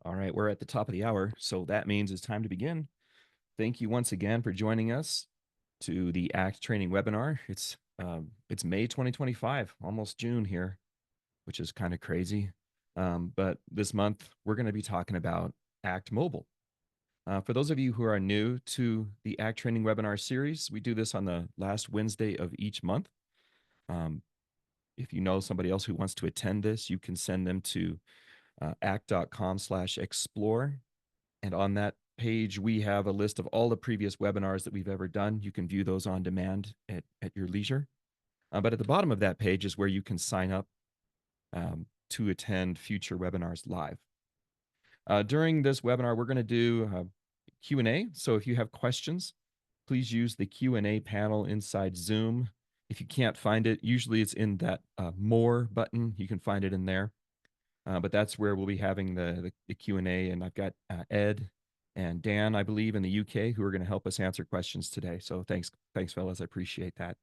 All right, we're at the top of the hour, so that means it's time to begin. Thank you once again for joining us to the ACT training webinar. It's May 2025, almost June here, which is kind of crazy. But this month we're going to be talking about ACT Mobile. For those of you who are new to the ACT training webinar series, we do this on the last Wednesday of each month. If you know somebody else who wants to attend this, you can send them to act.com/explore. And on that page, we have a list of all the previous webinars that we've ever done. You can view those on demand at your leisure. But at the bottom of that page is where you can sign up to attend future webinars live. During this webinar, we're going to do Q&A. So if you have questions, please use the Q&A panel inside Zoom. If you can't find it, usually it's in that More button. You can find it in there. But that's where we'll be having the Q&A, and I've got Ed and Dan, I believe, in the UK, who are going to help us answer questions today. So thanks, fellas. I appreciate that.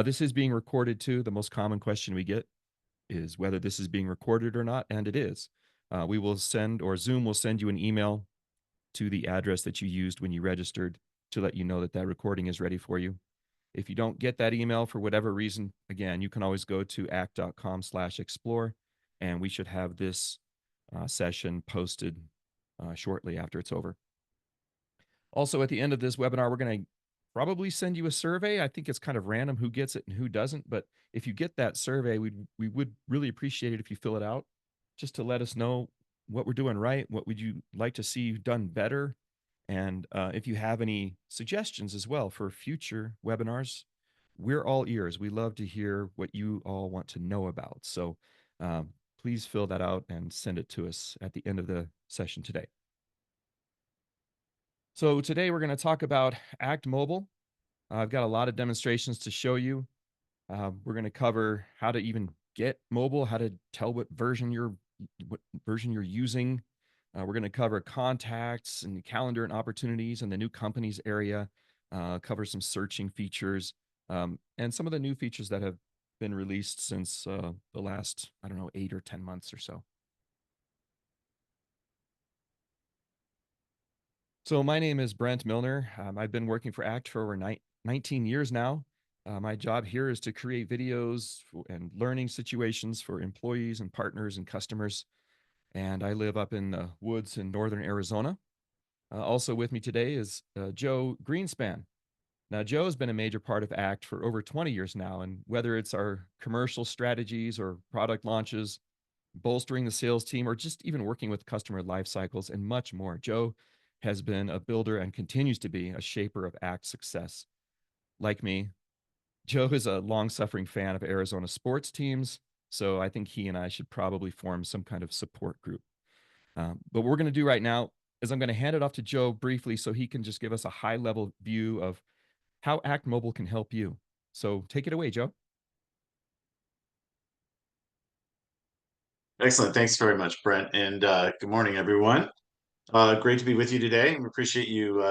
This is being recorded too. The most common question we get is whether this is being recorded or not, and it is. We will send, or Zoom will send you an email to the address that you used when you registered to let you know that that recording is ready for you. If you don't get that email for whatever reason, again, you can always go to act.com/explore, and we should have this session posted shortly after it's over. Also, at the end of this webinar, we're going to probably send you a survey. I think it's kind of random who gets it and who doesn't, but if you get that survey, we would really appreciate it if you fill it out, just to let us know what we're doing right, what would you like to see done better, and if you have any suggestions as well for future webinars, we're all ears. We love to hear what you all want to know about. So please fill that out and send it to us at the end of the session today. So today we're going to talk about ACT Mobile. I've got a lot of demonstrations to show you. We're going to cover how to even get mobile, how to tell what version you're using. We're going to cover contacts and calendar and opportunities in the new companies area, cover some searching features, and some of the new features that have been released since the last, 8 or 10 months or so. So my name is Brent Milner. I've been working for ACT for over 19 years now. My job here is to create videos and learning situations for employees and partners and customers. And I live up in the woods in northern Arizona. Also with me today is Joe Greenspan. Now, Joe has been a major part of ACT for over 20 years now, and whether it's our commercial strategies or product launches, bolstering the sales team, or just even working with customer life cycles and much more, Joe has been a builder and continues to be a shaper of ACT success. Like me, Joe is a long-suffering fan of Arizona sports teams, so I think he and I should probably form some kind of support group. But what we're going to do right now is I'm going to hand it off to Joe briefly so he can just give us a high-level view of how ACT Mobile can help you. So take it away, Joe. Excellent. Thanks very much, Brent. And good morning, everyone. Great to be with you today. We appreciate you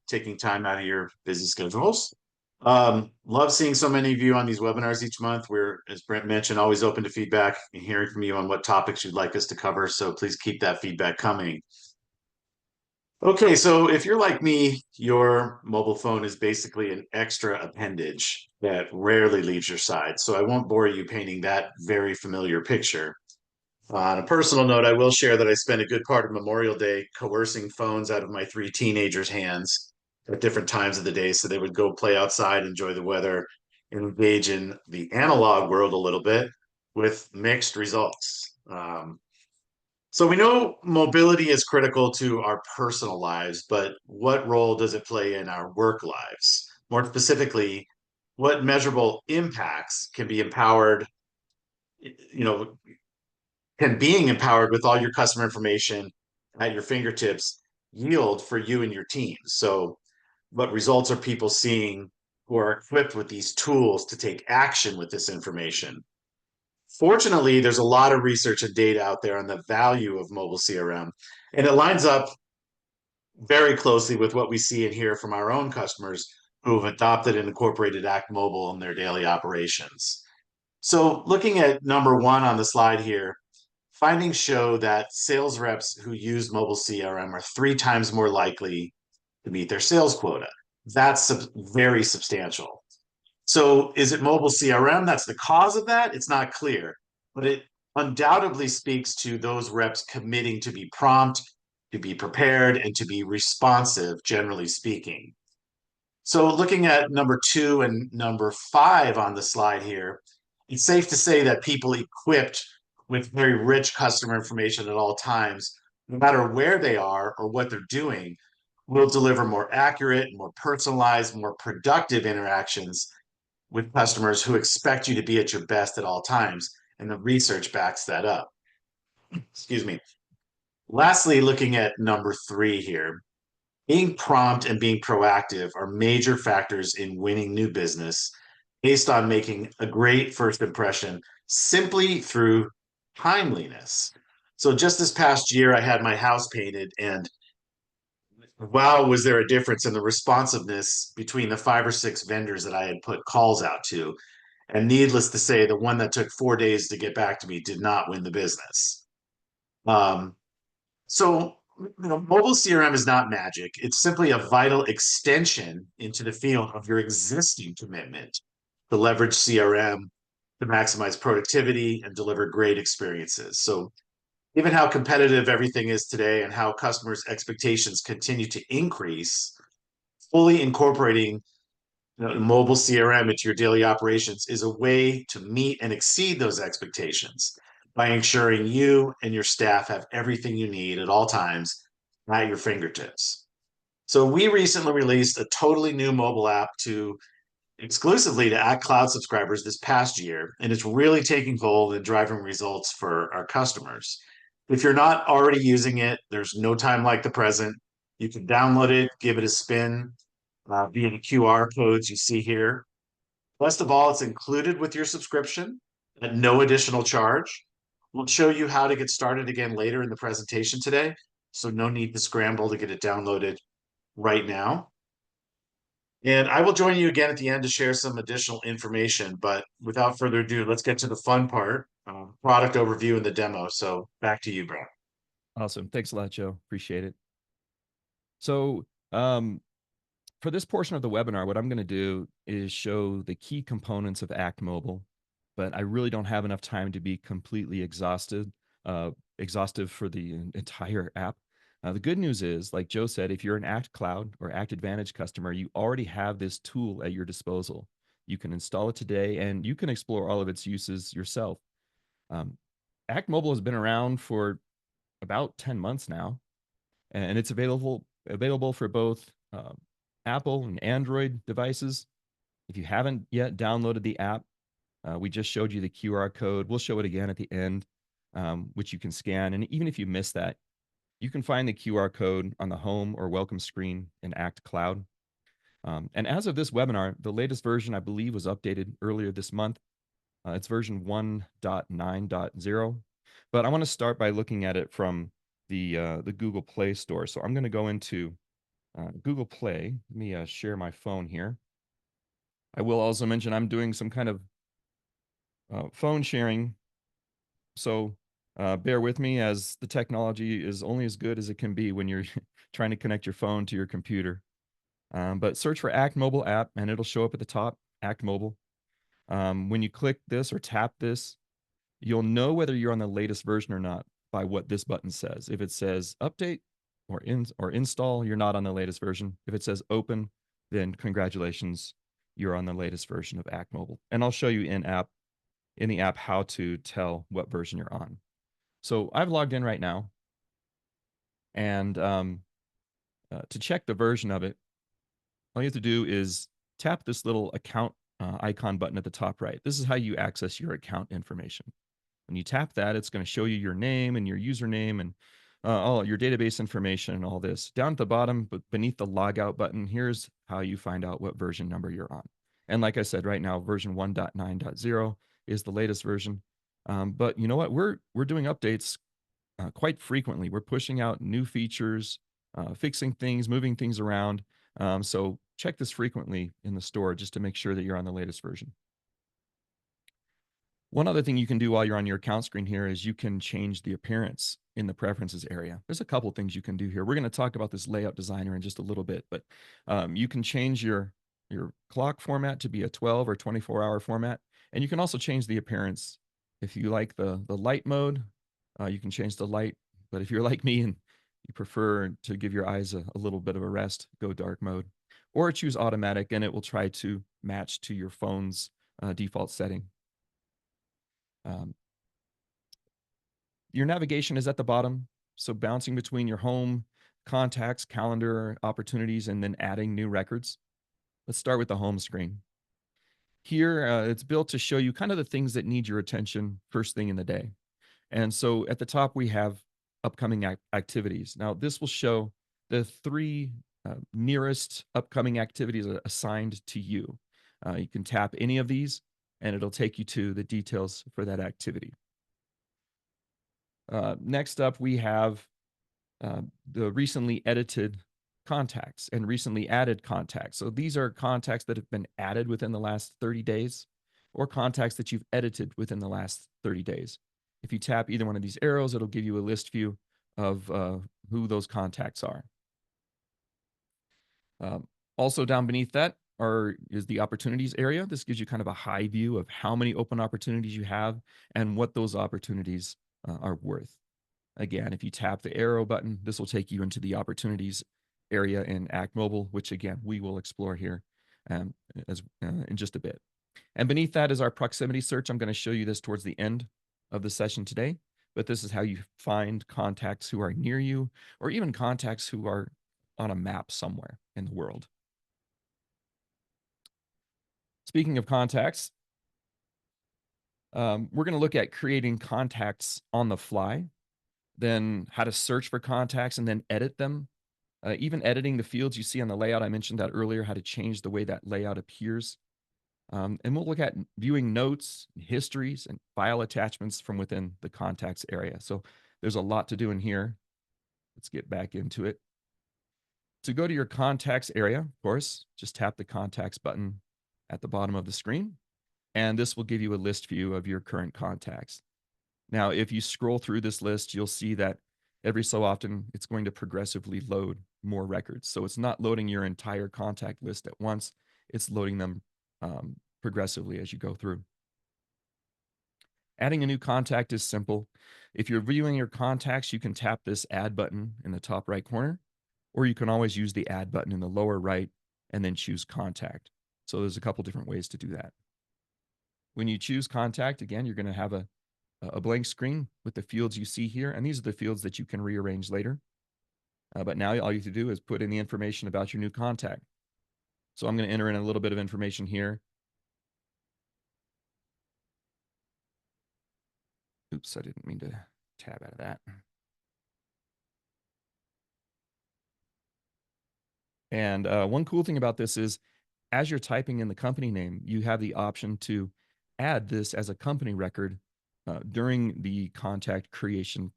taking time out of your busy schedules. Love seeing so many of you on these webinars each month. We're, as Brent mentioned, always open to feedback and hearing from you on what topics you'd like us to cover. So please keep that feedback coming. Okay, so if you're like me, your mobile phone is basically an extra appendage that rarely leaves your side. So I won't bore you painting that very familiar picture. On a personal note, I will share that I spent a good part of Memorial Day coercing phones out of my 3 teenagers' hands at different times of the day so they would go play outside, enjoy the weather, engage in the analog world a little bit with mixed results. So we know mobility is critical to our personal lives, but what role does it play in our work lives? More specifically, what measurable impacts can be empowered, can being empowered with all your customer information at your fingertips yield for you and your team? So what results are people seeing who are equipped with these tools to take action with this information? Fortunately, there's a lot of research and data out there on the value of mobile CRM, and it lines up very closely with what we see and hear from our own customers who have adopted and incorporated ACT Mobile in their daily operations. So looking at number one on the slide here, findings show that sales reps who use mobile CRM are 3 times more likely to meet their sales quota. That's very substantial. So, is it mobile CRM that's the cause of that? It's not clear, but it undoubtedly speaks to those reps committing to be prompt, to be prepared, and to be responsive, generally speaking. So, looking at number 2 and number 5 on the slide here, it's safe to say that people equipped with very rich customer information at all times, no matter where they are or what they're doing, will deliver more accurate, more personalized, more productive interactions with customers who expect you to be at your best at all times. And the research backs that up. Excuse me. Lastly, looking at number 3 here, being prompt and being proactive are major factors in winning new business based on making a great first impression simply through timeliness. So, just this past year, I had my house painted, and wow, was there a difference in the responsiveness between the 5 or 6 vendors that I had put calls out to. And needless to say, the one that took 4 days to get back to me did not win the business. Um, so, mobile CRM is not magic. It's simply a vital extension into the field of your existing commitment to leverage CRM to maximize productivity and deliver great experiences. So, given how competitive everything is today and how customers' expectations continue to increase, fully incorporating mobile CRM into your daily operations is a way to meet and exceed those expectations by ensuring you and your staff have everything you need at all times at your fingertips. So we recently released a totally new mobile app to exclusively to Act Cloud subscribers this past year, and it's really taking hold and driving results for our customers. If you're not already using it, there's no time like the present. You can download it, give it a spin via the QR codes you see here. Best of all, it's included with your subscription at no additional charge. We'll show you how to get started again later in the presentation today, so no need to scramble to get it downloaded right now. And I will join you again at the end to share some additional information. But without further ado, let's get to the fun part, product overview and the demo. So back to you, Brad. Awesome. Thanks a lot, Joe. Appreciate it. So, for this portion of the webinar, what I'm going to do is show the key components of Act Mobile, but I really don't have enough time to be completely exhaustive for the entire app. The good news is, like Joe said, if you're an Act Cloud or Act Advantage customer, you already have this tool at your disposal. You can install it today and you can explore all of its uses yourself. Um, Act Mobile has been around for about 10 months now, and it's available for both Apple and Android devices. If you haven't yet downloaded the app, we just showed you the QR code. We'll show it again at the end, which you can scan. And even if you miss that, you can find the QR code on the home or welcome screen in Act Cloud. And as of this webinar, the latest version, I believe, was updated earlier this month. It's version 1.9.0. But I want to start by looking at it from the Google Play Store. So I'm going to go into Google Play. Let me share my phone here. I will also mention I'm doing some kind of phone sharing. So bear with me, as the technology is only as good as it can be when you're trying to connect your phone to your computer. But search for Act Mobile app and it'll show up at the top, Act Mobile. When you click this or tap this, you'll know whether you're on the latest version or not by what this button says. If it says update or install, you're not on the latest version. If it says open, then congratulations, you're on the latest version of Act Mobile. And I'll show you in the app how to tell what version you're on. So I've logged in right now, and to check the version of it, all you have to do is tap this little account icon button at the top right. This is how you access your account information. When you tap that, it's going to show you your name and your username and all your database information and all this. Down at the bottom, but beneath the logout button, here's how you find out what version number you're on. And like I said, right now, version 1.9.0 is the latest version. But you know what? We're doing updates quite frequently. We're pushing out new features, fixing things, moving things around. So check this frequently in the store just to make sure that you're on the latest version. One other thing you can do while you're on your account screen here is you can change the appearance in the preferences area. There's a couple things you can do here. We're going to talk about this layout designer in just a little bit, but you can change your clock format to be a 12 or 24-hour format, and you can also change the appearance. If you like the light mode, you can change the light. But if you're like me and you prefer to give your eyes a little bit of a rest, go dark mode, or choose automatic, and it will try to match to your phone's default setting. Um, your navigation is at the bottom. So bouncing between your home, contacts, calendar, opportunities, and then adding new records. Let's start with the home screen. Here, it's built to show you kind of the things that need your attention first thing in the day. And so at the top, we have upcoming activities. Now, this will show the three nearest upcoming activities assigned to you. You can tap any of these, and it'll take you to the details for that activity. Next up, we have the recently edited contacts and recently added contacts. So these are contacts that have been added within the last 30 days or contacts that you've edited within the last 30 days. If you tap either one of these arrows, it'll give you a list view of who those contacts are. Also down beneath that is the opportunities area. This gives you kind of a high view of how many open opportunities you have and what those opportunities are worth. Again, if you tap the arrow button, this will take you into the opportunities area in Act Mobile, which again, we will explore here in just a bit. And beneath that is our proximity search. I'm going to show you this towards the end of the session today, but this is how you find contacts who are near you or even contacts who are on a map somewhere in the world. Speaking of contacts, we're going to look at creating contacts on the fly, then how to search for contacts and then edit them. Even editing the fields you see on the layout, I mentioned that earlier, how to change the way that layout appears. And we'll look at viewing notes, histories, and file attachments from within the contacts area. So there's a lot to do in here. Let's get back into it. To go to your contacts area, of course, just tap the contacts button at the bottom of the screen, and this will give you a list view of your current contacts. Now, if you scroll through this list, you'll see that every so often it's going to progressively load more records. So it's not loading your entire contact list at once, it's loading them progressively as you go through. Adding a new contact is simple. If you're viewing your contacts, you can tap this add button in the top right corner, or you can always use the add button in the lower right and then choose contact. So there's a couple different ways to do that. When you choose contact, again, you're going to have a blank screen with the fields you see here, and these are the fields that you can rearrange later. But now all you have to do is put in the information about your new contact. So I'm going to enter in a little bit of information here. Oops, I didn't mean to tab out of that. And one cool thing about this is as you're typing in the company name, you have the option to add this as a company record during the contact creation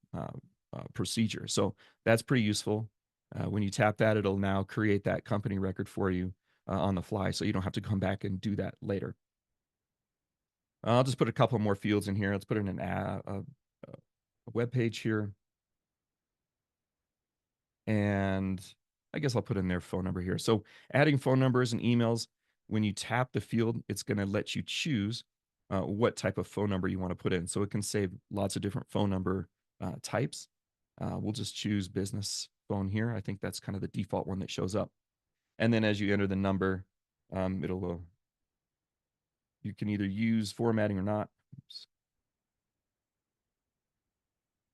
procedure. So that's pretty useful. When you tap that, it'll now create that company record for you on the fly, so you don't have to come back and do that later. I'll just put a couple more fields in here. Let's put in a web page here. And I guess I'll put in their phone number here. So adding phone numbers and emails, when you tap the field, it's going to let you choose what type of phone number you want to put in. So it can save lots of different phone number types. We'll just choose business phone here. I think that's kind of the default one that shows up. And then as you enter the number, you can either use formatting or not. Oops.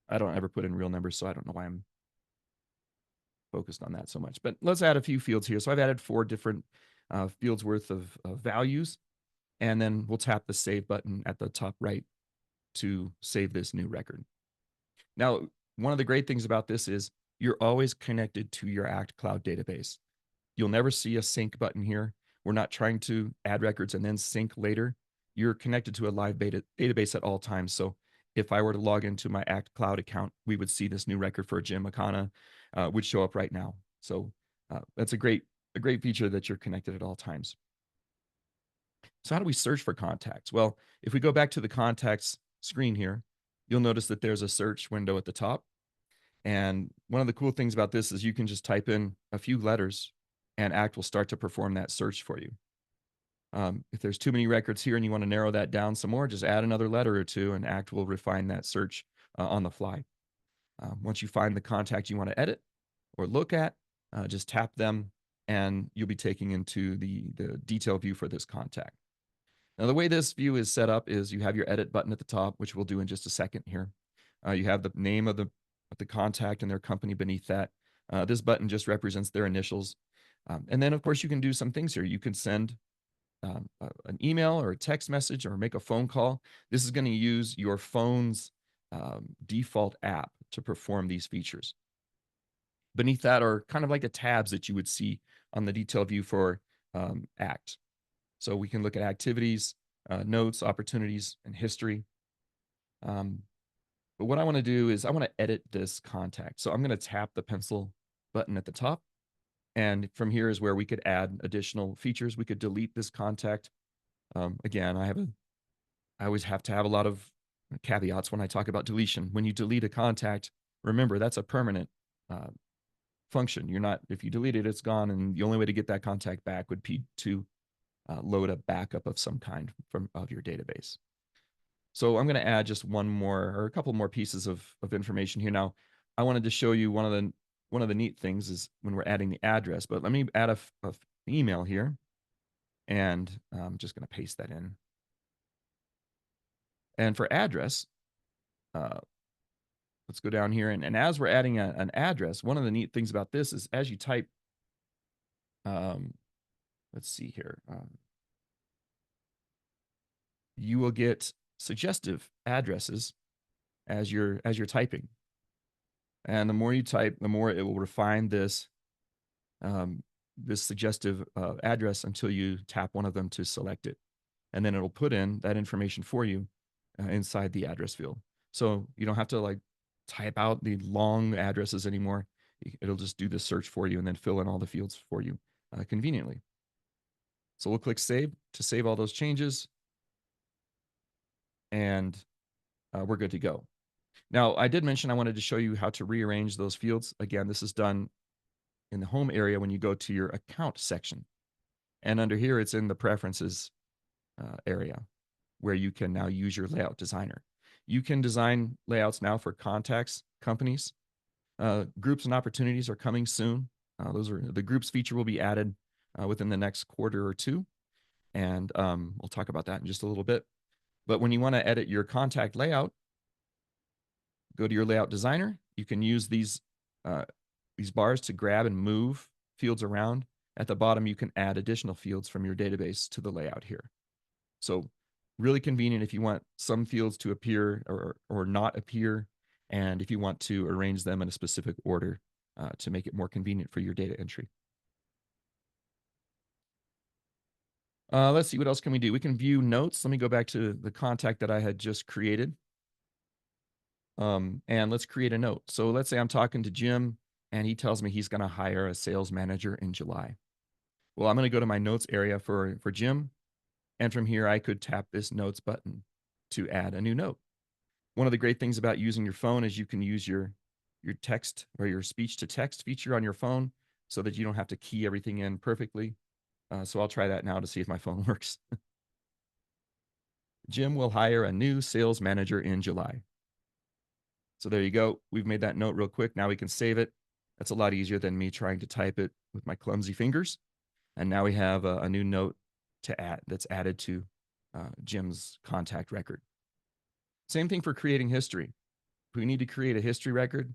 I don't ever put in real numbers, so I don't know why I'm focused on that so much. But let's add a few fields here. So I've added 4 different fields worth of values. And then we'll tap the save button at the top right to save this new record. Now, one of the great things about this is you're always connected to your Act Cloud database. You'll never see a sync button here. We're not trying to add records and then sync later. You're connected to a live database at all times. So if I were to log into my Act Cloud account, we would see this new record for Jim Makana would show up right now. So that's a great feature that you're connected at all times. So how do we search for contacts? Well, if we go back to the contacts screen here, you'll notice that there's a search window at the top. And one of the cool things about this is you can just type in a few letters and Act will start to perform that search for you. If there's too many records here and you want to narrow that down some more, just add another letter or two and Act will refine that search on the fly. Once you find the contact you want to edit or look at, just tap them and you'll be taken into the detail view for this contact. Now, the way this view is set up is you have your edit button at the top, which we'll do in just a second here. You have the name of the contact and their company beneath that. This button just represents their initials. And then, of course, you can do some things here. You can send an email or a text message or make a phone call. This is going to use your phone's default app to perform these features. Beneath that are kind of like the tabs that you would see on the detail view for Act. So we can look at activities, notes, opportunities, and history. But what I want to do is I want to edit this contact. So I'm going to tap the pencil button at the top. And from here is where we could add additional features. We could delete this contact. Again, I always have to have a lot of caveats when I talk about deletion. When you delete a contact, remember that's a permanent uh, function. You're not, if you delete it, it's gone. And the only way to get that contact back would be to load a backup of some kind of your database. So I'm going to add just one more or a couple more pieces of information here. Now, I wanted to show you one of the neat things is when we're adding the address, but let me add a email here and I'm just going to paste that in. And for address, uh, let's go down here. And as we're adding an address, one of the neat things about this is as you type, um, let's see here, you will get suggestive addresses as you're typing. And the more you type, the more it will refine um, this suggestive address until you tap one of them to select it. And then it'll put in that information for you inside the address field. So you don't have to like type out the long addresses anymore. It'll just do the search for you and then fill in all the fields for you conveniently. So we'll click save to save all those changes. And we're good to go. Now, I did mention I wanted to show you how to rearrange those fields. Again, this is done in the home area when you go to your account section. And under here, it's in the preferences area where you can now use your layout designer. You can design layouts now for contacts, companies, groups and opportunities are coming soon. Those are the groups feature will be added within the next quarter or two. And we'll talk about that in just a little bit. But when you want to edit your contact layout, go to your layout designer. You can use these bars to grab and move fields around. At the bottom, you can add additional fields from your database to the layout here. So really convenient if you want some fields to appear or not appear, and if you want to arrange them in a specific order to make it more convenient for your data entry. Let's see, what else can we do? We can view notes. Let me go back to the contact that I had just created. And let's create a note. So let's say I'm talking to Jim and he tells me he's going to hire a sales manager in July. Well, I'm going to go to my notes area for Jim. And from here, I could tap this notes button to add a new note. One of the great things about using your phone is you can use your text or your speech to text feature on your phone so that you don't have to key everything in perfectly. So I'll try that now to see if my phone works. Jim will hire a new sales manager in July. So there you go. We've made that note real quick. Now we can save it. That's a lot easier than me trying to type it with my clumsy fingers. And now we have a new note to add that's added to Jim's contact record. Same thing for creating history. If we need to create a history record,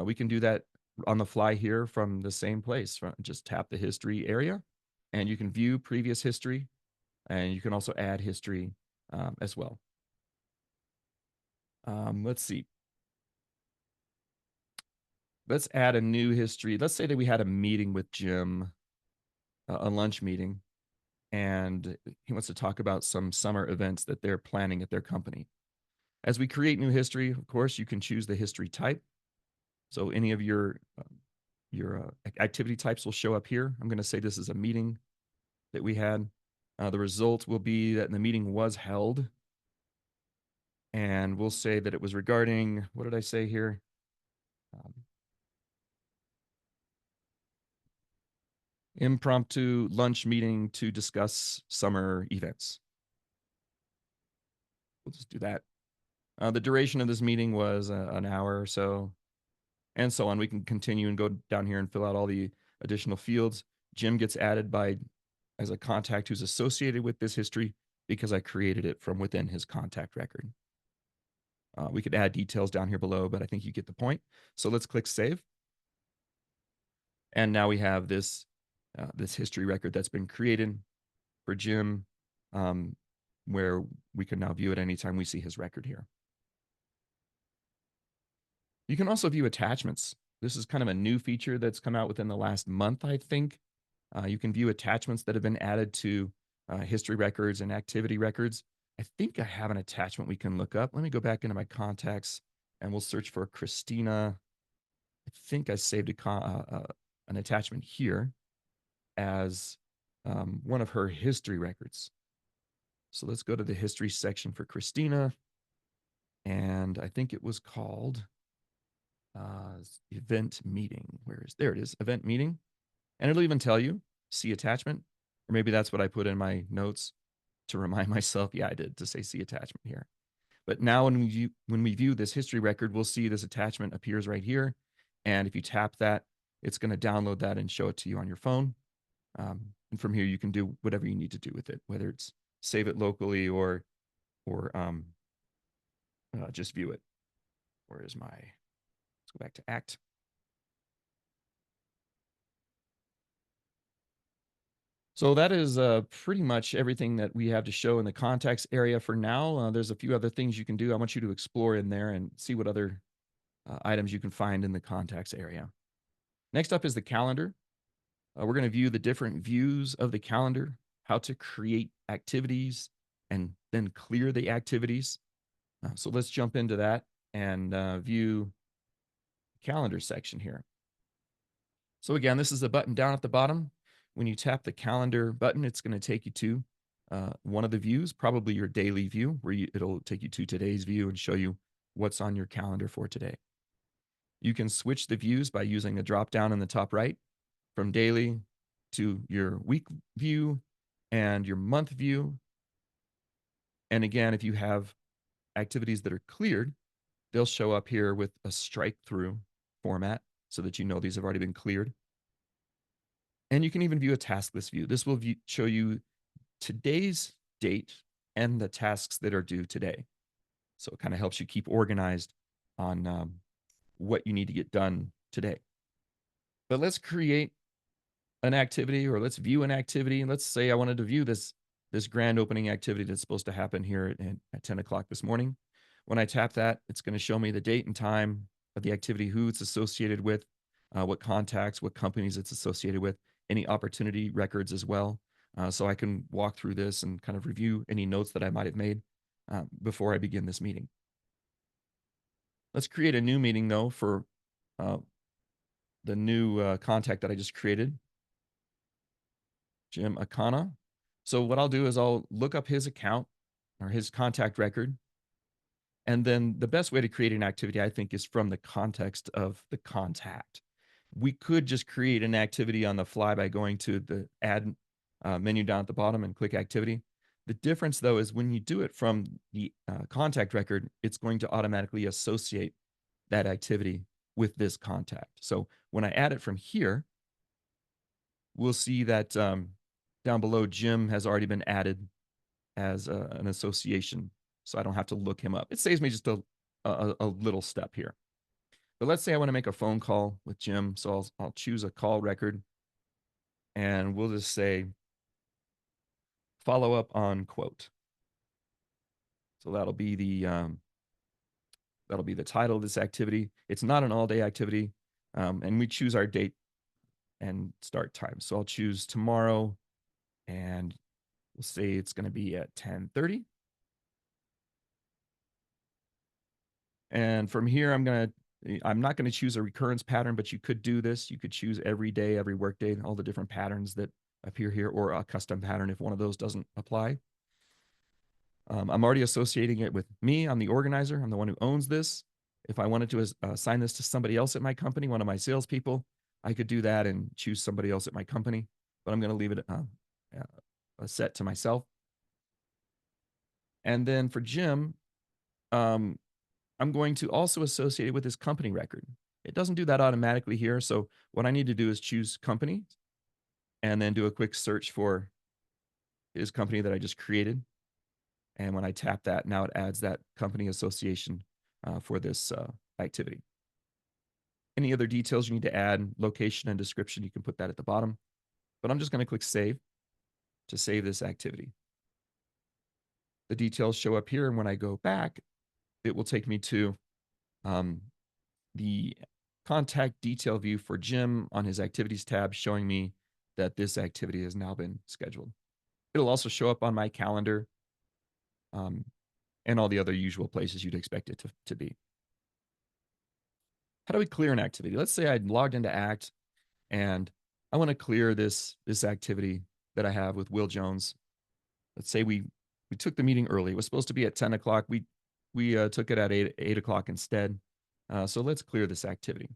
we can do that on the fly here from the same place. Just tap the history area and you can view previous history and you can also add history as well. Let's see. Let's add a new history. Let's say that we had a meeting with Jim, a lunch meeting, and he wants to talk about some summer events that they're planning at their company. As we create new history, of course, you can choose the history type. So any of your activity types will show up here. I'm going to say this is a meeting that we had. The result will be that the meeting was held, and we'll say that it was regarding, what did I say here? Um, Impromptu lunch meeting to discuss summer events. We'll just do that. The duration of this meeting was an hour or so, and so on. We can continue and go down here and fill out all the additional fields. Jim gets added by as a contact who's associated with this history because I created it from within his contact record. We could add details down here below, but I think you get the point. So let's click save. And now we have this history record that's been created for Jim, um, where we can now view it anytime we see his record here. You can also view attachments. This is kind of a new feature that's come out within the last month, I think. You can view attachments that have been added to history records and activity records. I think I have an attachment we can look up. Let me go back into my contacts and we'll search for Christina. I think I saved an attachment here as one of her history records. So let's go to the history section for Christina. And I think it was called event meeting. There it is, event meeting. And it'll even tell you, see attachment. Or maybe that's what I put in my notes to remind myself. Yeah, I did to say see attachment here. But now when we view this history record, we'll see this attachment appears right here. And if you tap that, it's going to download that and show it to you on your phone. And from here, you can do whatever you need to do with it, whether it's save it locally or just view it. Where is my, let's go back to Act. So that is pretty much everything that we have to show in the contacts area for now. There's a few other things you can do. I want you to explore in there and see what other items you can find in the contacts area. Next up is the calendar. We're going to view the different views of the calendar, how to create activities and then clear the activities. So let's jump into that and view the calendar section here. So again, this is the button down at the bottom. When you tap the calendar button, it's going to take you to one of the views, probably your daily view, where it'll take you to today's view and show you what's on your calendar for today. You can switch the views by using the drop down in the top right from daily to your week view and your month view. And again, if you have activities that are cleared, they'll show up here with a strike through format so that you know these have already been cleared. And you can even view a task list view. This will show you today's date and the tasks that are due today. So it kind of helps you keep organized on what you need to get done today. But let's create an activity, or let's view an activity. And let's say I wanted to view this grand opening activity that's supposed to happen here at 10 o'clock this morning. When I tap that, it's going to show me the date and time of the activity, who it's associated with, what contacts, what companies it's associated with, any opportunity records as well. So I can walk through this and kind of review any notes that I might have made before I begin this meeting. Let's create a new meeting though for the new contact that I just created, Jim Akana. So what I'll do is I'll look up his account or his contact record. And then the best way to create an activity, I think, is from the context of the contact. We could just create an activity on the fly by going to the add menu down at the bottom and click activity. The difference, though, is when you do it from the contact record, it's going to automatically associate that activity with this contact. So when I add it from here, we'll see that down below, Jim has already been added as an association. So I don't have to look him up. It saves me just a little step here. But let's say I want to make a phone call with Jim. So I'll choose a call record and we'll just say follow up on quote. So that'll be the title of this activity. It's not an all day activity. And we choose our date and start time. So I'll choose tomorrow and we'll say it's going to be at 10:30. And from here, I'm not going to choose a recurrence pattern, but you could do this. You could choose every day, every workday, all the different patterns that appear here, or a custom pattern if one of those doesn't apply. I'm already associating it with me. I'm the organizer. I'm the one who owns this. If I wanted to assign this to somebody else at my company, one of my salespeople, I could do that and choose somebody else at my company. But I'm going to leave it set to myself. And then for Jim, um, I'm going to also associate it with his company record. It doesn't do that automatically here. So what I need to do is choose company and then do a quick search for his company that I just created. And when I tap that, now it adds that company association for this activity. Any other details you need to add, location and description, you can put that at the bottom. But I'm just going to click save to save this activity. The details show up here. And when I go back, it will take me to the contact detail view for Jim on his activities tab, showing me that this activity has now been scheduled. It'll also show up on my calendar and all the other usual places you'd expect it to be. How do we clear an activity? Let's say I'd logged into Act and I want to clear this activity that I have with Will Jones. Let's say we took the meeting early. It was supposed to be at 10 o'clock. We took it at 8 o'clock instead. So let's clear this activity.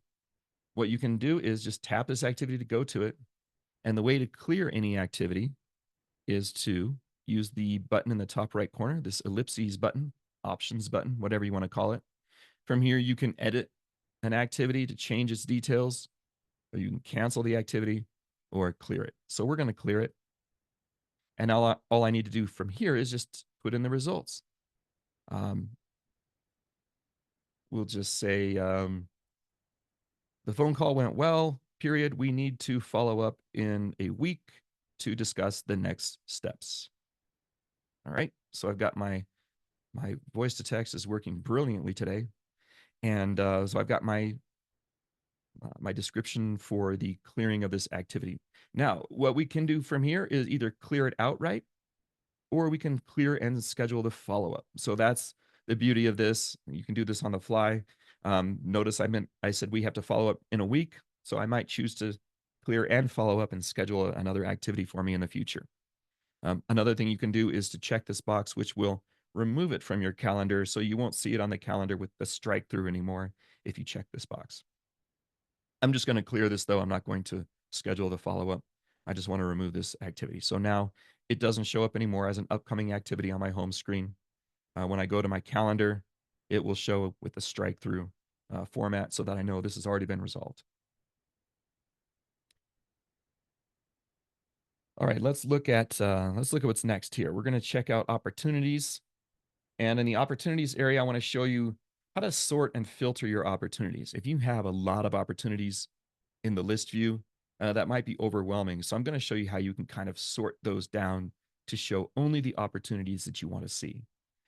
What you can do is just tap this activity to go to it. And the way to clear any activity is to use the button in the top right corner, this ellipses button, options button, whatever you want to call it. From here, you can edit an activity to change its details, or you can cancel the activity or clear it. So we're going to clear it. And all I need to do from here is just put in the results. We'll just say the phone call went well, period. We need to follow up in a week to discuss the next steps. All right. So I've got my voice to text is working brilliantly today. And so I've got my description for the clearing of this activity. Now, what we can do from here is either clear it outright, or we can clear and schedule the follow-up. So that's the beauty of this. You can do this on the fly. Notice I said we have to follow up in a week. So I might choose to clear and follow up and schedule another activity for me in the future. Another thing you can do is to check this box, which will remove it from your calendar. So you won't see it on the calendar with the strike through anymore if you check this box. I'm just going to clear this though. I'm not going to schedule the follow-up. I just want to remove this activity. So now it doesn't show up anymore as an upcoming activity on my home screen. When I go to my calendar, it will show with the strike through format so that I know this has already been resolved. All right, let's look at what's next here. We're going to check out opportunities. And in the opportunities area, I want to show you how to sort and filter your opportunities. If you have a lot of opportunities in the list view, that might be overwhelming. So I'm going to show you how you can kind of sort those down to show only the opportunities that you want to see.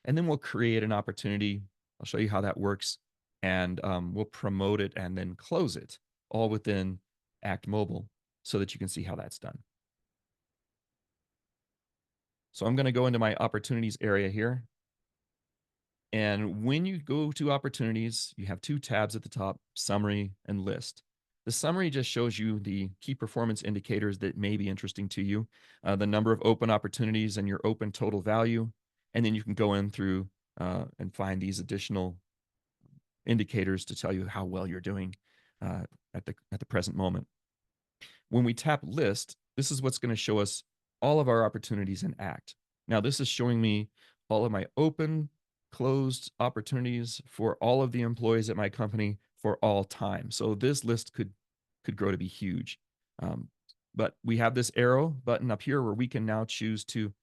And then we'll create an opportunity. I'll show you how that works. And we'll promote it and then close it all within Act Mobile so that you can see how that's done. So I'm going to go into my opportunities area here. And when you go to opportunities, you have two tabs at the top, summary and list. The summary just shows you the key performance indicators that may be interesting to you, the number of open opportunities and your open total value. And then you can go in through and find these additional indicators to tell you how well you're doing at the present moment. When we tap list, this is what's going to show us all of our opportunities in Act. Now, this is showing me all of my open, closed opportunities for all of the employees at my company for all time. So this list could grow to be huge. But we have this arrow button up here where we can now choose to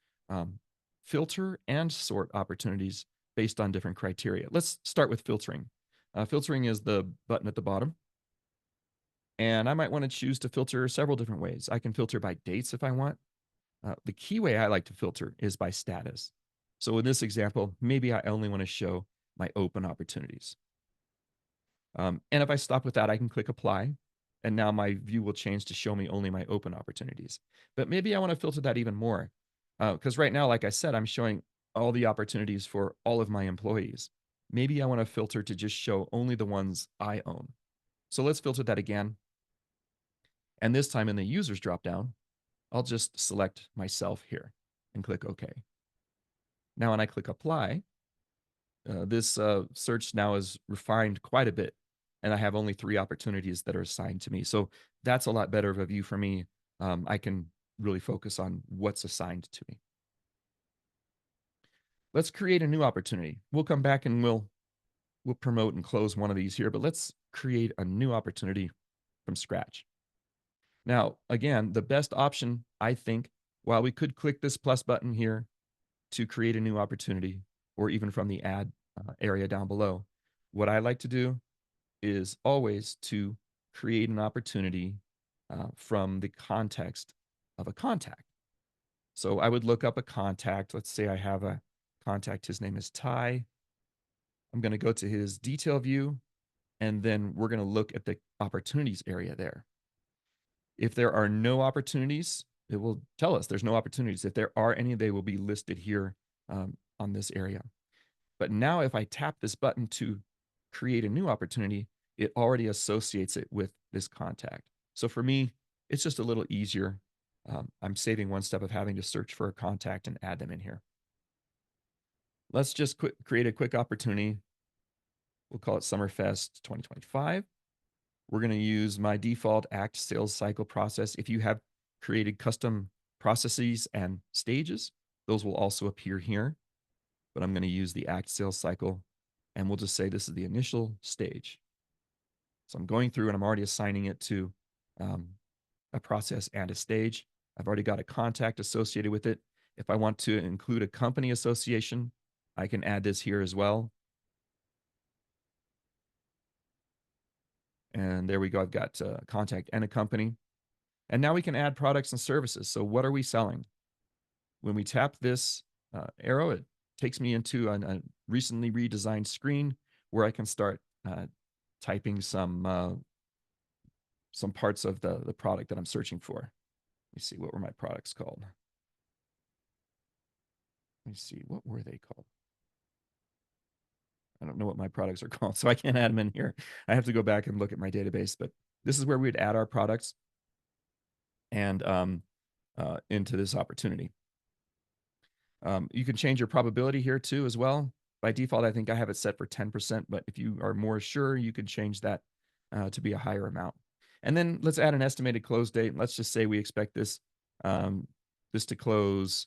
filter and sort opportunities based on different criteria. Let's start with filtering. Filtering is the button at the bottom. And I might want to choose to filter several different ways. I can filter by dates if I want. The key way I like to filter is by status. So in this example, maybe I only want to show my open opportunities. And if I stop with that, I can click apply. And now my view will change to show me only my open opportunities. But maybe I want to filter that even more. Because right now, like I said, I'm showing all the opportunities for all of my employees. Maybe I want to filter to just show only the ones I own. So let's filter that again. And this time in the users dropdown, I'll just select myself here and click OK. Now, when I click apply, this search now is refined quite a bit, and I have only 3 opportunities that are assigned to me. So that's a lot better of a view for me. I can really focus on what's assigned to me. Let's create a new opportunity. We'll come back and we'll promote and close one of these here, but let's create a new opportunity from scratch. Now, again, the best option, I think, while we could click this plus button here to create a new opportunity, or even from the add area down below, what I like to do is always to create an opportunity from the context of a contact. So I would look up a contact. Let's say I have a contact. His name is Ty. I'm going to go to his detail view, and then we're going to look at the opportunities area there. If there are no opportunities, it will tell us there's no opportunities. If there are any, they will be listed here on this area. But now if I tap this button to create a new opportunity, it already associates it with this contact. So for me, it's just a little easier. I'm saving one step of having to search for a contact and add them in here. Let's just create a quick opportunity. We'll call it Summerfest 2025. We're going to use my default ACT sales cycle process. If you have created custom processes and stages, those will also appear here. But I'm going to use the ACT sales cycle, and we'll just say this is the initial stage. So I'm going through and I'm already assigning it to a process and a stage. I've already got a contact associated with it. If I want to include a company association, I can add this here as well. And there we go. I've got a contact and a company. And now we can add products and services. So what are we selling? When we tap this arrow, it takes me into a recently redesigned screen where I can start typing some parts of the product that I'm searching for. Let me see, what were my products called? Let me see, what were they called? I don't know what my products are called, so I can't add them in here. I have to go back and look at my database, but this is where we'd add our products and into this opportunity. You can change your probability here too as well. By default, I think I have it set for 10%, but if you are more sure, you can change that to be a higher amount. And then let's add an estimated close date. Let's just say we expect this to close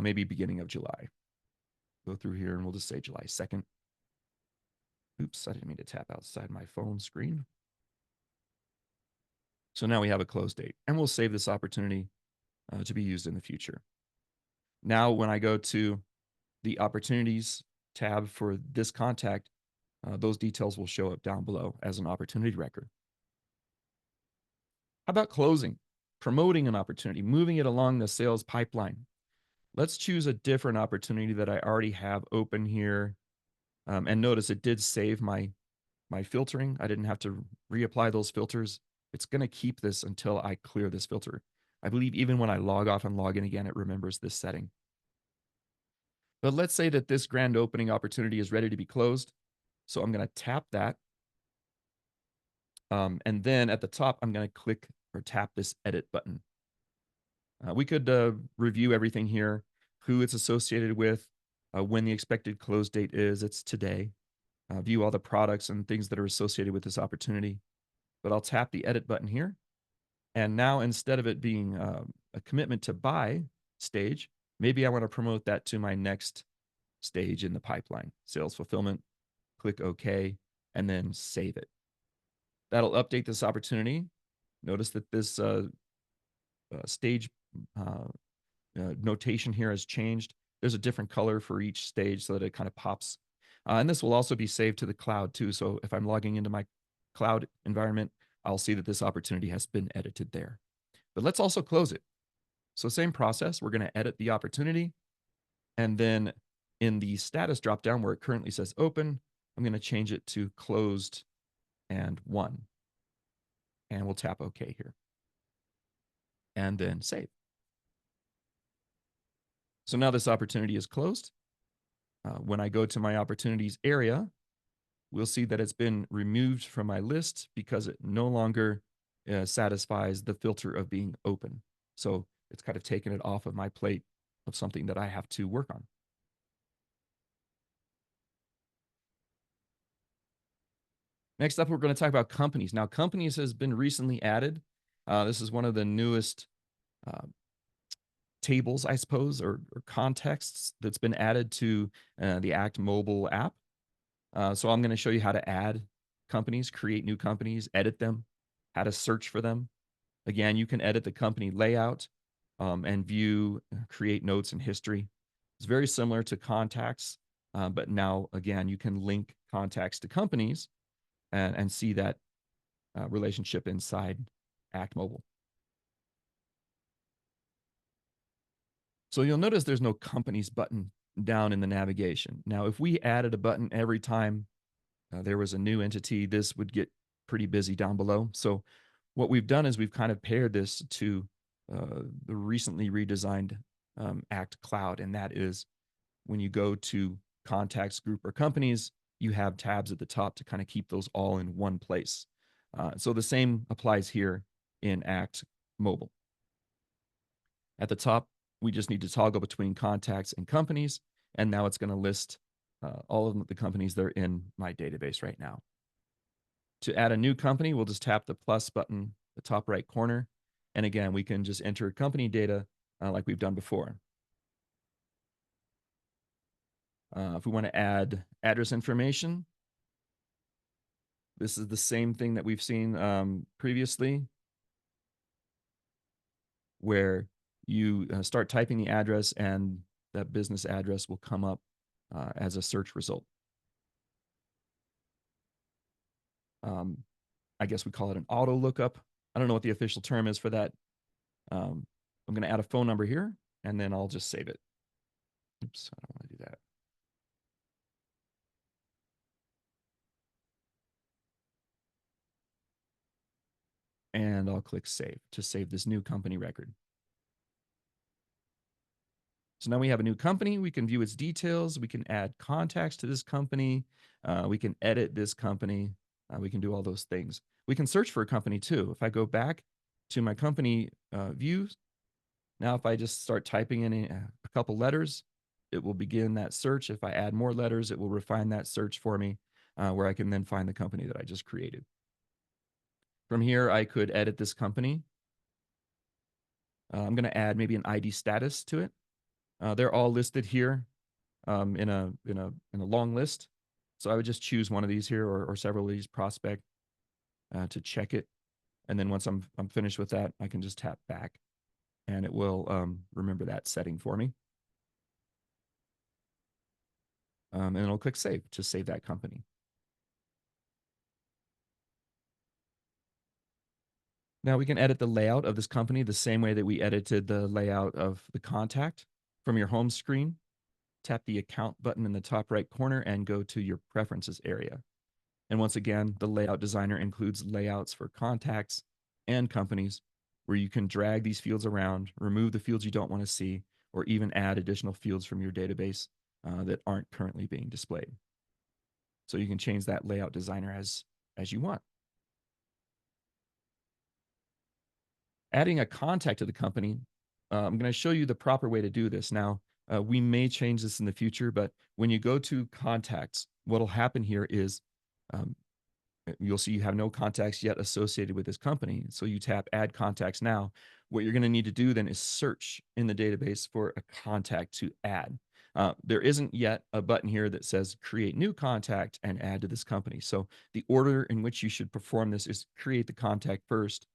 maybe beginning of July. Go through here and we'll just say July 2nd. Oops, I didn't mean to tap outside my phone screen. So now we have a close date, and we'll save this opportunity to be used in the future. Now, when I go to the opportunities tab for this contact, those details will show up down below as an opportunity record. How about closing, promoting an opportunity, moving it along the sales pipeline? Let's choose a different opportunity that I already have open here. And notice it did save my filtering. I didn't have to reapply those filters. It's going to keep this until I clear this filter. I believe even when I log off and log in again, it remembers this setting. But let's say that this grand opening opportunity is ready to be closed. So I'm going to tap that. And then at the top, I'm going to click or tap this edit button. We could review everything here, who it's associated with, when the expected close date is. It's today. View all the products and things that are associated with this opportunity. But I'll tap the edit button here. And now instead of it being a commitment to buy stage, maybe I want to promote that to my next stage in the pipeline, sales fulfillment. Click OK, and then save it. That'll update this opportunity. Notice that this stage notation here has changed. There's a different color for each stage so that it kind of pops. And this will also be saved to the cloud too. So if I'm logging into my cloud environment, I'll see that this opportunity has been edited there. But let's also close it. So same process, we're going to edit the opportunity. And then in the status dropdown where it currently says open, I'm going to change it to closed and won. And we'll tap OK here. And then save. So now this opportunity is closed. When I go to my opportunities area, we'll see that it's been removed from my list because it no longer satisfies the filter of being open. So it's kind of taken it off of my plate of something that I have to work on. Next up, we're going to talk about companies. Now, companies has been recently added. This is one of the newest uh, tables, I suppose, or contexts that's been added to the Act mobile app. So I'm going to show you how to add companies, create new companies, edit them, how to search for them. Again, you can edit the company layout and view, create notes and history. It's very similar to contacts, but now, again, you can link contacts to companies and see that relationship inside Act Mobile. So you'll notice there's no companies button down in the navigation. Now, if we added a button every time there was a new entity, this would get pretty busy down below. So what we've done is we've kind of paired this to the recently redesigned Act Cloud, and that is when you go to contacts, group, or companies, you have tabs at the top to kind of keep those all in one place. So the same applies here in Act Mobile. At the top, we just need to toggle between contacts and companies, and now it's going to list all of the companies that are in my database right now. To add a new company, we'll just tap the plus button, the top right corner, and again, we can just enter company data like we've done before. If we want to add address information, this is the same thing that we've seen previously, where you start typing the address and that business address will come up as a search result. I guess we call it an auto lookup. I don't know what the official term is for that. I'm going to add a phone number here, and then I'll just save it. Oops, I don't want to do that. And I'll click save to save this new company record. So now we have a new company. We can view its details. We can add contacts to this company. We can edit this company. We can do all those things. We can search for a company too. If I go back to my company views, now if I just start typing in a couple letters, it will begin that search. If I add more letters, it will refine that search for me, where I can then find the company that I just created. From here, I could edit this company. I'm going to add maybe an ID status to it. They're all listed here in a long list. So I would just choose one of these here or several of these prospect to check it. And then once I'm finished with that, I can just tap back and it will remember that setting for me. And it'll click save to save that company. Now we can edit the layout of this company the same way that we edited the layout of the contact. From your home screen, tap the account button in the top right corner and go to your preferences area. And once again, the layout designer includes layouts for contacts and companies where you can drag these fields around, remove the fields you don't want to see, or even add additional fields from your database that aren't currently being displayed. So you can change that layout designer as you want. Adding a contact to the company, I'm going to show you the proper way to do this. Now, we may change this in the future, but when you go to contacts, what will happen here is you'll see you have no contacts yet associated with this company. So you tap add contacts now. What you're going to need to do then is search in the database for a contact to add. There isn't yet a button here that says create new contact and add to this company. So the order in which you should perform this is create the contact first,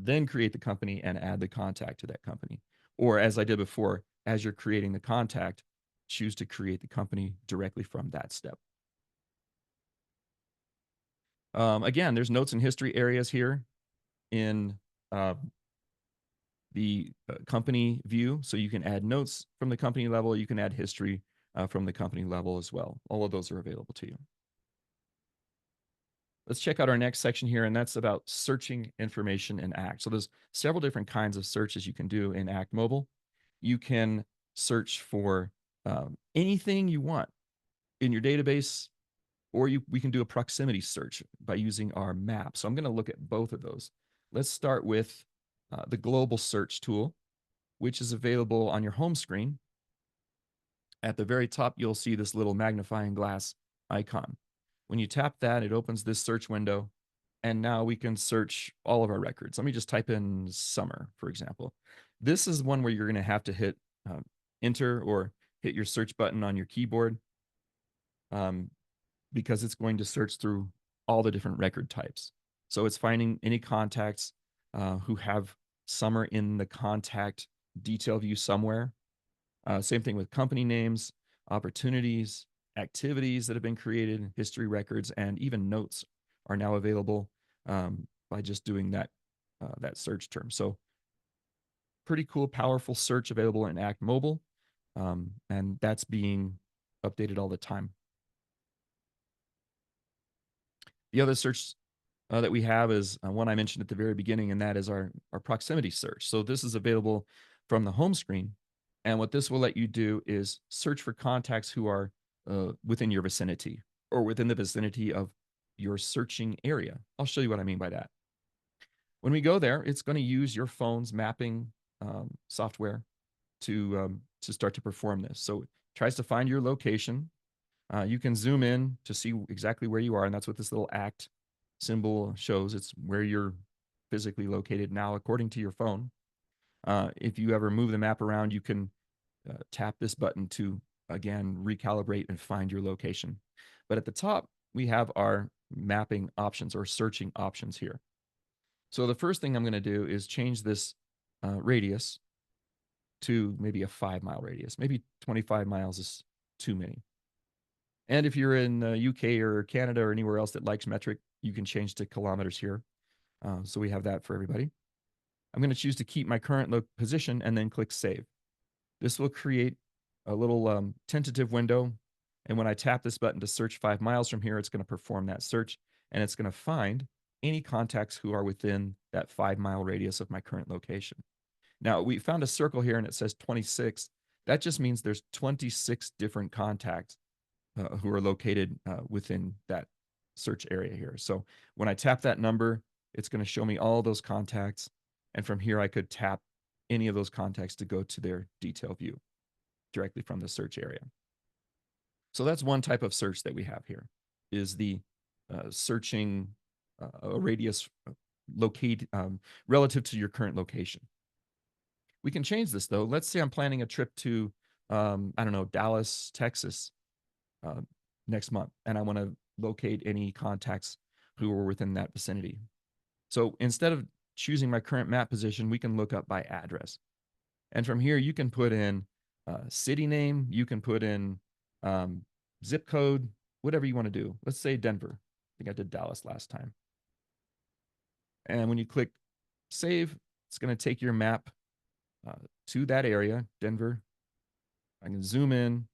then create the company and add the contact to that company. Or as I did before, as you're creating the contact, choose to create the company directly from that step. Again, there's notes and history areas here in the company view. So you can add notes from the company level. You can add history from the company level as well. All of those are available to you. Let's check out our next section here, and that's about searching information in Act. So there's several different kinds of searches you can do in Act Mobile. You can search for anything you want in your database, or we can do a proximity search by using our map. So I'm going to look at both of those. Let's start with the global search tool. which is available on your home screen. At the very top, you'll see this little magnifying glass icon. When you tap that, it opens this search window, and now we can search all of our records. Let me just type in summer, for example. This is one where you're going to have to hit enter or hit your search button on your keyboard, um, because it's going to search through all the different record types. So it's finding any contacts who have summer in the contact detail view somewhere. Same thing with company names, opportunities, activities that have been created, history records, and even notes are now available by just doing that search term. So pretty cool, powerful search available in Act Mobile, and that's being updated all the time. The other search that we have is one I mentioned at the very beginning, and that is our proximity search. So this is available from the home screen. And what this will let you do is search for contacts who are within your vicinity or within the vicinity of your searching area. I'll show you what I mean by that. When we go there, it's going to use your phone's mapping software to start to perform this. So it tries to find your location. You can zoom in to see exactly where you are, and that's what this little act symbol shows. It's where you're physically located now, according to your phone. If you ever move the map around, you can tap this button to, again, recalibrate and find your location. But at the top, we have our mapping options or searching options here. So the first thing I'm going to do is change this radius to maybe a 5-mile radius. Maybe 25 miles is too many. And if you're in the UK or Canada or anywhere else that likes metric, you can change to kilometers here. So we have that for everybody. I'm going to choose to keep my current position and then click save. This will create a little tentative window. And when I tap this button to search 5 miles from here, it's going to perform that search, and it's going to find any contacts who are within that 5-mile radius of my current location. Now, we found a circle here and it says 26. That just means there's 26 different contacts who are located within that search area here. So when I tap that number, it's going to show me all those contacts. And from here, I could tap any of those contacts to go to their detail view directly from the search area. So that's one type of search that we have here, is the searching a radius locate relative to your current location. We can change this though. Let's say I'm planning a trip to, I don't know, Dallas, Texas next month, and I want to locate any contacts who are within that vicinity. So instead of choosing my current map position, we can look up by address. And from here, you can put in city name, you can put in zip code, whatever you want to do. Let's say Denver. I think I did Dallas last time. And when you click save, it's going to take your map to that area, Denver. I can zoom in,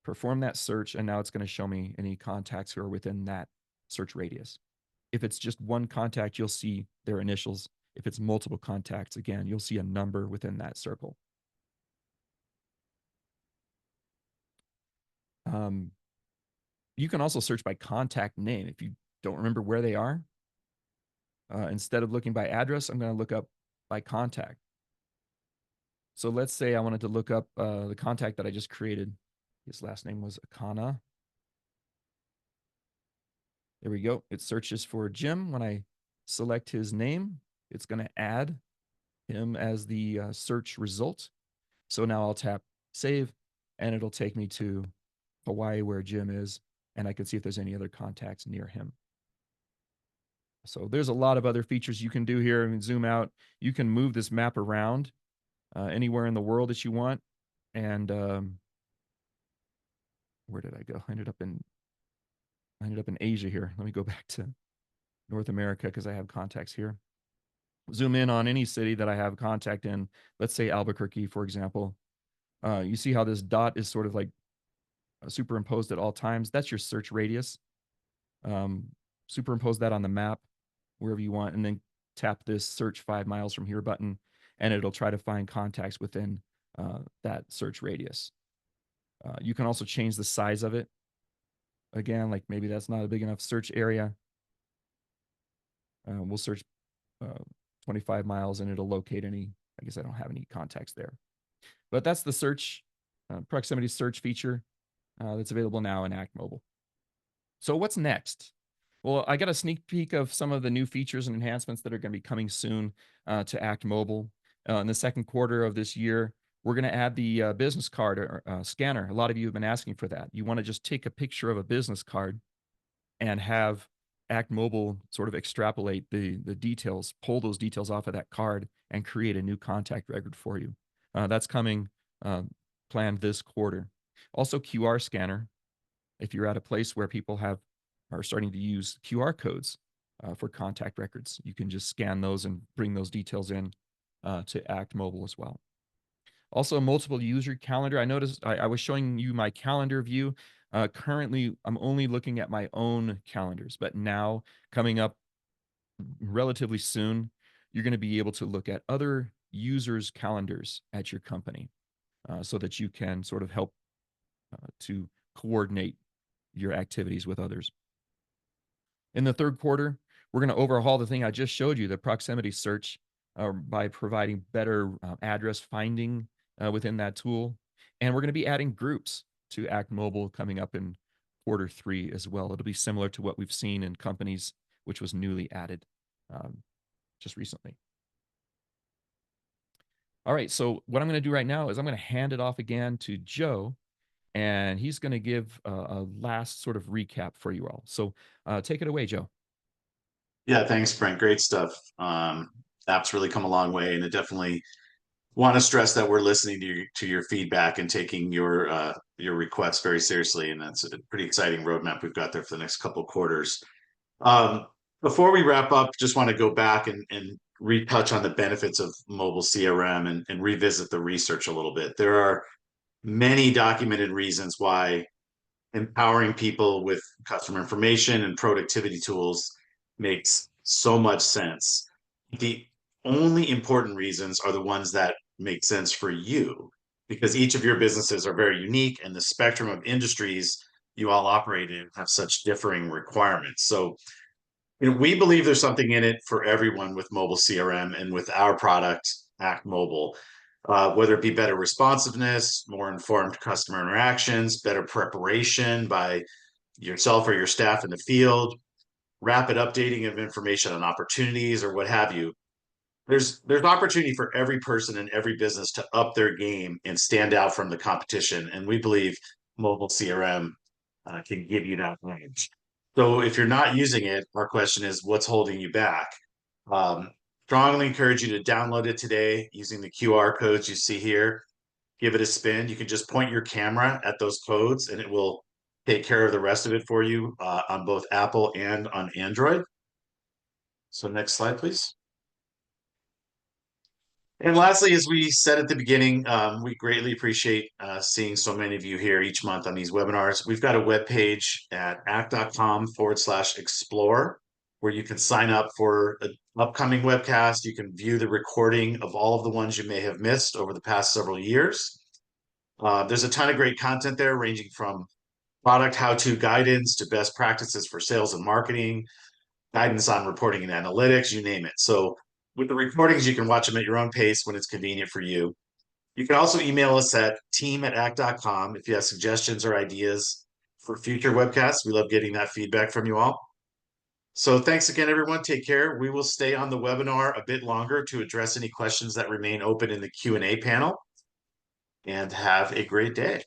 perform that search, and now it's going to show me any contacts who are within that search radius. If it's just one contact, you'll see their initials. If it's multiple contacts, again, you'll see a number within that circle. You can also search by contact name. If you don't remember where they are, instead of looking by address, I'm going to look up by contact. So let's say I wanted to look up the contact that I just created. His last name was Akana. There we go. It searches for Jim. When I select his name, it's going to add him as the search result. So now I'll tap save, and it'll take me to Hawaii where Jim is, and I can see if there's any other contacts near him. So there's a lot of other features you can do here. I mean, zoom out. You can move this map around anywhere in the world that you want. And where did I go? I ended up in Asia here. Let me go back to North America because I have contacts here. Zoom in on any city that I have contact in. Let's say Albuquerque, for example. You see how this dot is sort of like superimposed at all times. That's your search radius. Superimpose that on the map wherever you want, and then tap this search 5 miles from here button, and it'll try to find contacts within that search radius. You can also change the size of it. Again, like maybe that's not a big enough search area. We'll search 25 miles and it'll locate any I guess I don't have any contacts there. But that's the search, proximity search feature that's available now in Act Mobile. So what's next? Well, I got a sneak peek of some of the new features and enhancements that are going to be coming soon to Act Mobile. In the second quarter of this year, we're going to add the business card or scanner. A lot of you have been asking for that. You want to just take a picture of a business card and have Act Mobile sort of extrapolate the details, pull those details off of that card, and create a new contact record for you. That's coming planned this quarter. Also, QR scanner. If you're at a place where people are starting to use QR codes for contact records, you can just scan those and bring those details in to Act Mobile as well. Also, a multiple user calendar. I noticed I was showing you my calendar view. Currently, I'm only looking at my own calendars, but now coming up relatively soon, you're going to be able to look at other users' calendars at your company so that you can sort of help to coordinate your activities with others. In the third quarter, we're going to overhaul the thing I just showed you, the proximity search, by providing better address finding within that tool. And we're going to be adding groups to Act Mobile coming up in quarter 3 as well. It'll be similar to what we've seen in companies, which was newly added just recently. All right, so what I'm going to do right now is I'm going to hand it off again to Joe, and he's going to give a last sort of recap for you all. So take it away, Joe. Yeah, thanks, Brent. Great stuff. Apps really come a long way, and I definitely want to stress that we're listening to your feedback and taking your requests very seriously. And that's a pretty exciting roadmap we've got there for the next couple of quarters. Um, Before we wrap up, just want to go back and retouch on the benefits of mobile CRM and revisit the research a little bit. There are many documented reasons why empowering people with customer information and productivity tools makes so much sense. The only important reasons are the ones that make sense for you, because each of your businesses are very unique and the spectrum of industries you all operate in have such differing requirements. So, we believe there's something in it for everyone with mobile CRM and with our product, Act Mobile. Whether it be better responsiveness, more informed customer interactions, better preparation by yourself or your staff in the field, rapid updating of information on opportunities or what have you. There's opportunity for every person in every business to up their game and stand out from the competition. And we believe mobile CRM can give you that range. So if you're not using it, our question is, what's holding you back? Um, Strongly encourage you to download it today using the QR codes you see here. Give it a spin. You can just point your camera at those codes and it will take care of the rest of it for you on both Apple and on Android. So next slide, please. And lastly, as we said at the beginning, we greatly appreciate seeing so many of you here each month on these webinars. We've got a webpage at act.com/explore where you can sign up for an upcoming webcast. You can view the recording of all of the ones you may have missed over the past several years. There's a ton of great content there, ranging from product how-to guidance to best practices for sales and marketing, guidance on reporting and analytics, you name it. So with the recordings, you can watch them at your own pace when it's convenient for you. You can also email us at team@act.com if you have suggestions or ideas for future webcasts. We love getting that feedback from you all. So thanks again, everyone. Take care. We will stay on the webinar a bit longer to address any questions that remain open in the Q&A panel. And have a great day.